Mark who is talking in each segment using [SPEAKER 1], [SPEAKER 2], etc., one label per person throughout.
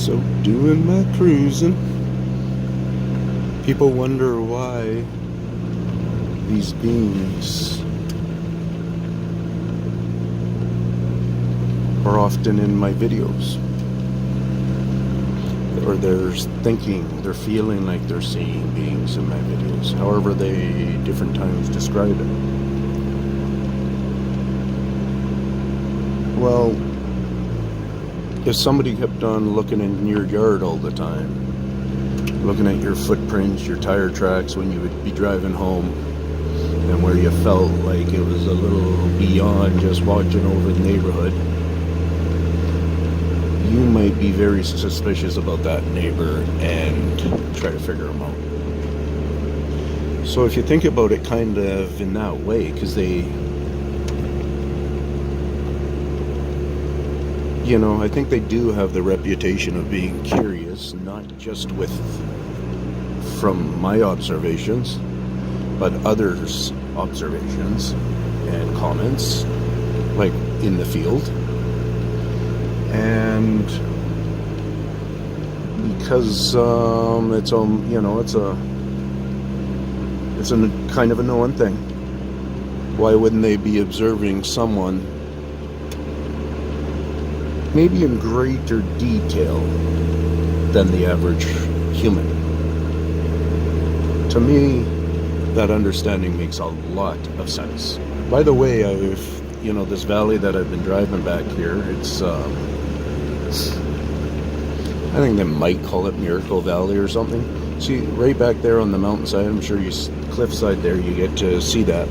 [SPEAKER 1] So doing my cruising. People wonder why these beings are often in my videos. Or they're thinking, they're feeling like they're seeing beings in my videos. However they different times describe it. Well, if somebody kept on looking in your yard all the time, looking at your footprints, your tire tracks when you would be driving home, and where you felt like it was a little beyond just watching over the neighborhood, you might be very suspicious about that neighbor and try to figure them out. So if you think about it kind of in that way, because they, you know, I think they do have the reputation of being curious, not just from my observations, but others' observations and comments, like in the field. And because it's a kind of a known thing. Why wouldn't they be observing someone maybe in greater detail than the average human? To me, that understanding makes a lot of sense. By the way, this valley that I've been driving back here, it's I think they might call it Miracle Valley or something. See, right back there on the mountainside, I'm sure cliffside there, you get to see that.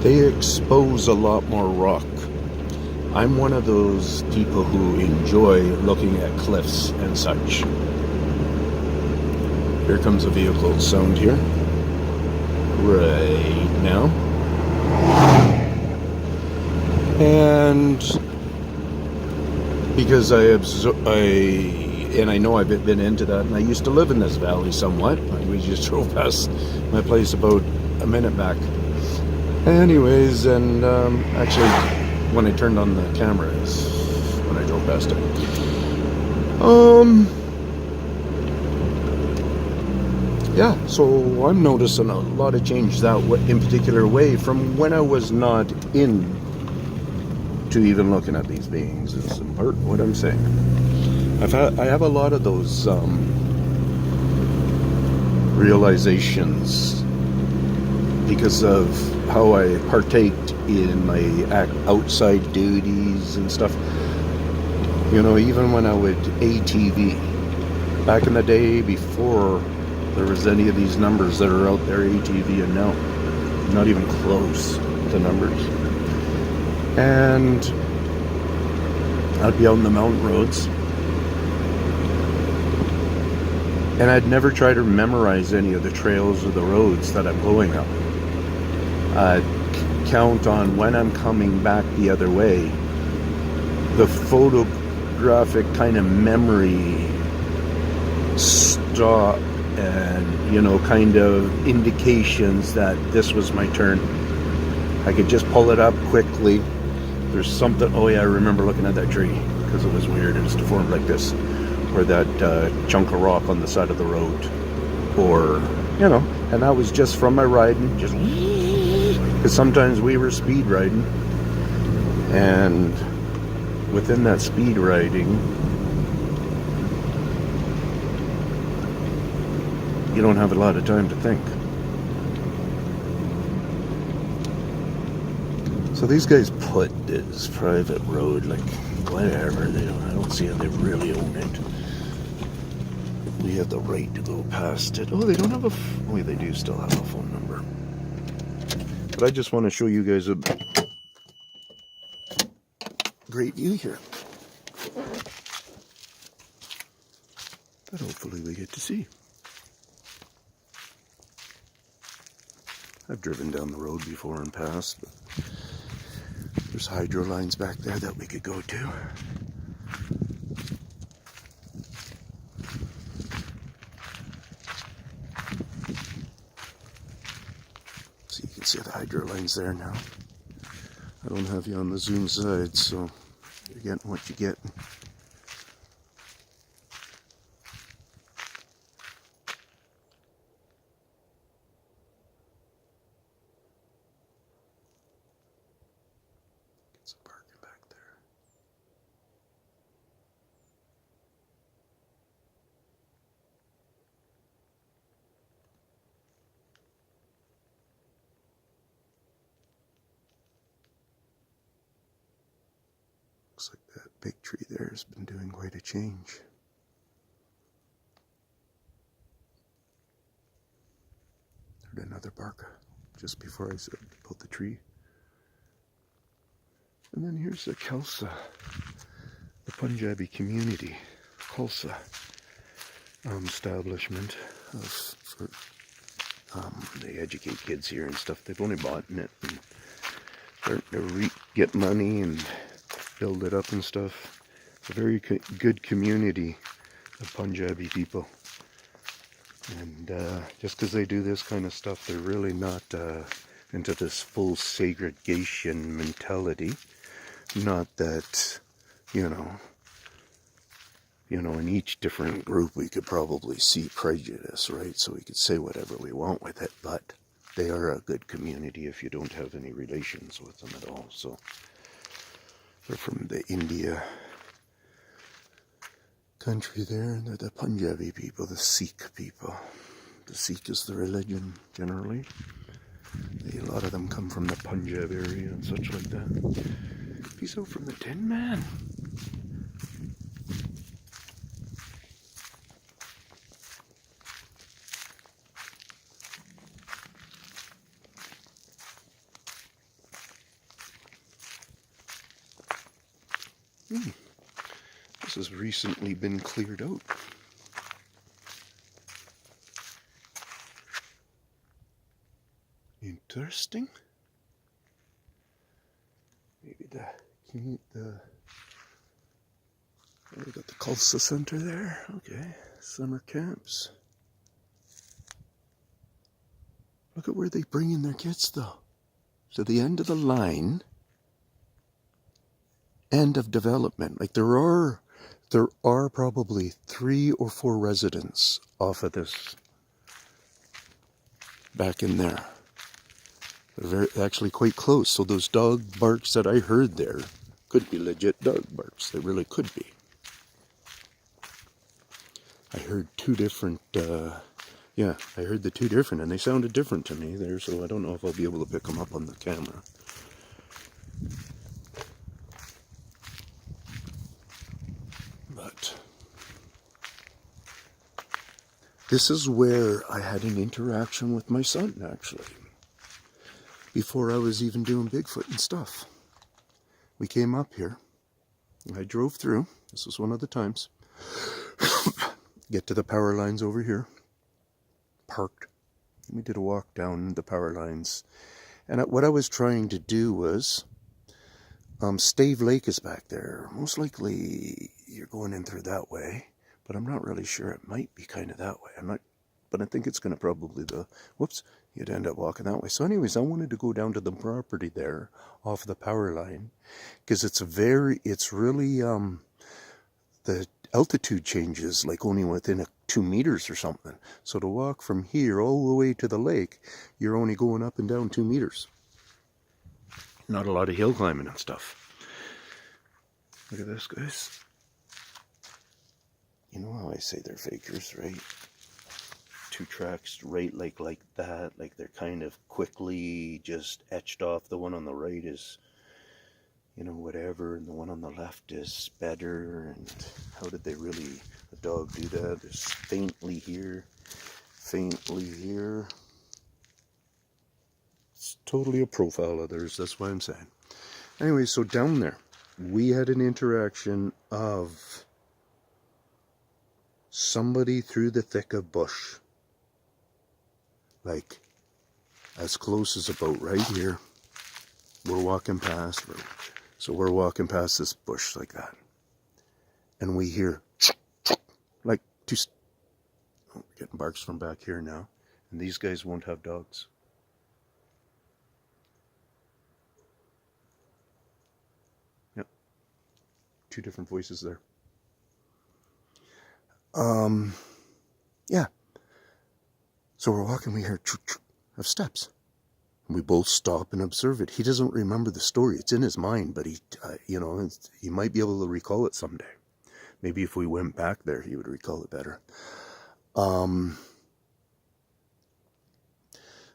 [SPEAKER 1] They expose a lot more rock. I'm one of those people who enjoy looking at cliffs and such. Here comes a vehicle sound here. Right now. And because I know I've been into that, and I used to live in this valley somewhat. We just drove past my place about a minute back. Anyways, and actually, when I turned on the camera is when I drove past it. Yeah, so I'm noticing a lot of change that in particular way from when I was not in to even looking at these beings, is in part what I'm saying. I have a lot of those realizations because of how I partaked in my outside duties and stuff. You know, even when I would ATV, back in the day before there was any of these numbers that are out there, ATV and now, not even close to numbers. And I'd be out on the mountain roads, and I'd never try to memorize any of the trails or the roads that I'm going up. I'd count on when I'm coming back the other way, the photographic kind of memory stop and, kind of indications that this was my turn. I could just pull it up quickly. There's something, oh yeah, I remember looking at that tree because it was weird. It was deformed like this, or that chunk of rock on the side of the road, or, and that was just from my riding, just because sometimes we were speed riding, and within that speed riding, you don't have a lot of time to think. So these guys put this private road, like, whatever, I don't see how they really own it. We have the right to go past it. Oh, they don't have they do still have a phone number. But I just want to show you guys a great view here that hopefully we get to see. I've driven down the road before and passed, but there's hydro lines back there that we could go to. So you can see the hydro lines there now. I don't have you on the zoom side, so you're getting what you get. Kids are barking back there. Looks like that big tree there has been doing quite a change. Heard another bark just before I said about the tree. And then here's the Khalsa, the Punjabi community, Khalsa establishment. They educate kids here and stuff. They've only bought in it and starting to get money and build it up and stuff. It's a very good community of Punjabi people. And just because they do this kind of stuff, they're really not into this full segregation mentality. Not that, you know, in each different group we could probably see prejudice, right? So we could say whatever we want with it, but they are a good community if you don't have any relations with them at all. So they're from the India country there, and they're the Punjabi people, the Sikh people. The Sikh is the religion, generally. A lot of them come from the Punjab area and such like that. Peace out from the Tin Man. This has recently been cleared out. Interesting. Maybe we got the Khalsa Center there. Okay, summer camps. Look at where they bring in their kids, though. So the end of the line, end of development. Like there are probably 3 or 4 residents off of this back in there. They're actually quite close. So those dog barks that I heard there could be legit dog barks. They really could be. I heard 2 different, I heard the 2 different, and they sounded different to me there, so I don't know if I'll be able to pick them up on the camera. But this is where I had an interaction with my son, actually. Before I was even doing Bigfoot and stuff. We came up here. I drove through. This was one of the times. Get to the power lines over here. Parked. We did a walk down the power lines. And what I was trying to do was, Stave Lake is back there. Most likely you're going in through that way, but I'm not really sure. It might be kind of that way. But I think it's going to probably you'd end up walking that way. So anyways, I wanted to go down to the property there off the power line, because it's really, the altitude changes like only within 2 meters or something. So to walk from here all the way to the lake, you're only going up and down 2 meters. Not a lot of hill climbing and stuff. Look at this, guys. You know how I say they're fakers, right? 2 tracks right like that, like they're kind of quickly just etched off. The one on the right is, whatever, and the one on the left is better. And how did they really, the dog do that? There's faintly here. It's totally a profile of theirs, that's what I'm saying. Anyway, so down there, we had an interaction of somebody through the thick of bush. Like, as close as about right here. We're walking past this bush like that. And we hear, like, we're getting barks from back here now. And these guys won't have dogs. Yep. 2 different voices there. Yeah. So we're walking, we hear of steps. We both stop and observe it. He doesn't remember the story. It's in his mind, but he might be able to recall it someday. Maybe if we went back there, he would recall it better.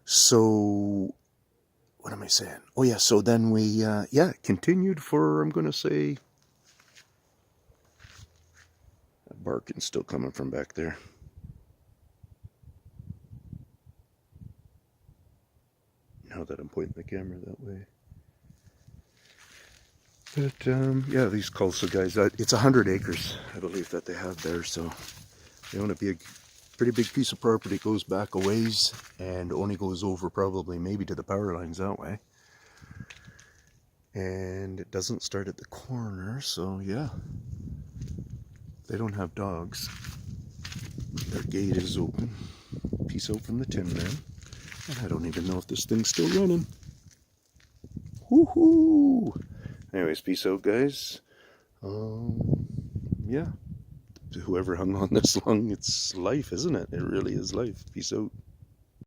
[SPEAKER 1] So, what am I saying? Oh yeah, so then we, continued for, I'm going to say, that barking's still coming from back there. Now that I'm pointing the camera that way. But, yeah, these Culsa guys, it's 100 acres, I believe, that they have there, so they own a pretty big piece of property. Goes back a ways and only goes over probably maybe to the power lines that way. And it doesn't start at the corner, so yeah. They don't have dogs. Their gate is open. Peace out from the Tin Man. And I don't even know if this thing's still running. Woohoo! Anyways, peace out, guys. Yeah. Whoever hung on this long, it's life, isn't it? It really is life. Peace out.